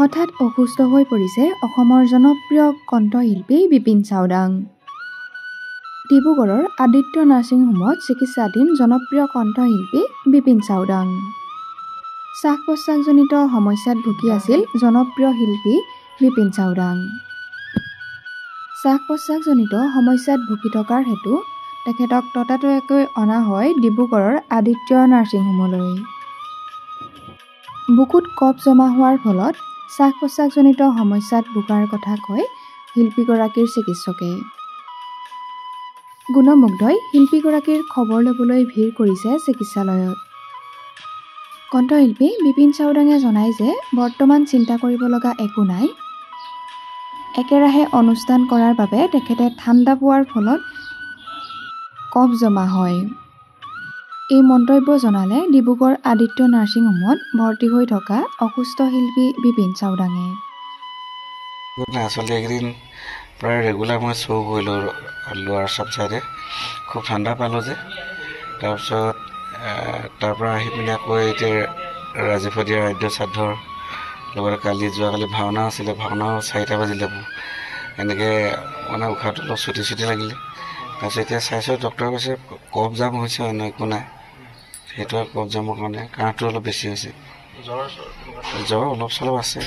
হঠাৎ অসুস্থ হৈ পৰিছে অসমৰ জনপ্ৰিয় কণ্ঠশিল্পী বিপিন চাওডাং। ডিব্ৰুগড়ৰ আদিত্য নাৰ্ছিং হোমত চিকিৎসাধীন জনপ্ৰিয় কণ্ঠশিল্পী বিপিন চাওডাং। শ্বাস-প্ৰশ্বাসজনিত সমস্যাত ভুগি আছিল জনপ্ৰিয় শিল্পী বিপিন চাওডাং। শ্বাস-প্ৰশ্বাসজনিত সমস্যাত ভুগি থকাৰ হেতু তেখেতক ততাতৈয়াকৈ অনা হয় ডিব্ৰুগড়ৰ আদিত্য নাৰ্ছিং হোমলৈ। বুকুত কফ জমা হোৱাৰ ফলত শ্বাস-প্ৰশ্বাসজনিত সমস্যাত ভোগাৰ কথা কয় শিল্পীগৰাকীৰ চিকিৎসকে। গুণমুগ্ধই শিল্পীগৰাকীৰ খবৰ ল'বলৈ ভিৰ কৰিছে চিকিৎসালয়ত। কণ্ঠশিল্পী বিপিন চাওডাঙে জনায় যে বৰ্তমান চিন্তা কৰিব লগা একো নাই। একেৰাহে অনুষ্ঠান কৰাৰ বাবে তেখেতে ঠাণ্ডা পোৱাৰ ফলত কফ জমা হয়। এই মন্তব্য জনালে ডিব্ৰুগড় আদিত্য নাৰ্ছিং হোমত ভৰ্তি হৈ থকা অসুস্থ শিল্পী বিপিন চাওডাঙে। আচলতে এইকেইদিন প্ৰায় ৰেগুলাৰ মই শ্ব' কৰিলোঁ লোৱাৰ চাবচাইডে। খুব ঠাণ্ডা পালোঁ যে, তাৰপিছত তাৰ পৰা আহি পিনে আকৌ এতিয়া ৰাজীৱদিয়া ৰাজ্য শ্ৰাদ্ধৰ লগতে যোৱাকালি ভাওনা আছিলে, ভাওনাও 4টা বাজিলে। এনেকৈ মানে উশাহটো অলপ চুটি লাগিলে। তাৰপিছত এতিয়া চাইছোঁ ডক্টৰে কৈছে কফ জাম হৈছে, অন্য একো নাই। সেইটো কফ জামৰ কাৰণে কাহটো অলপ বেছি হৈছে। জ্বৰ অলপ চলপ আছে।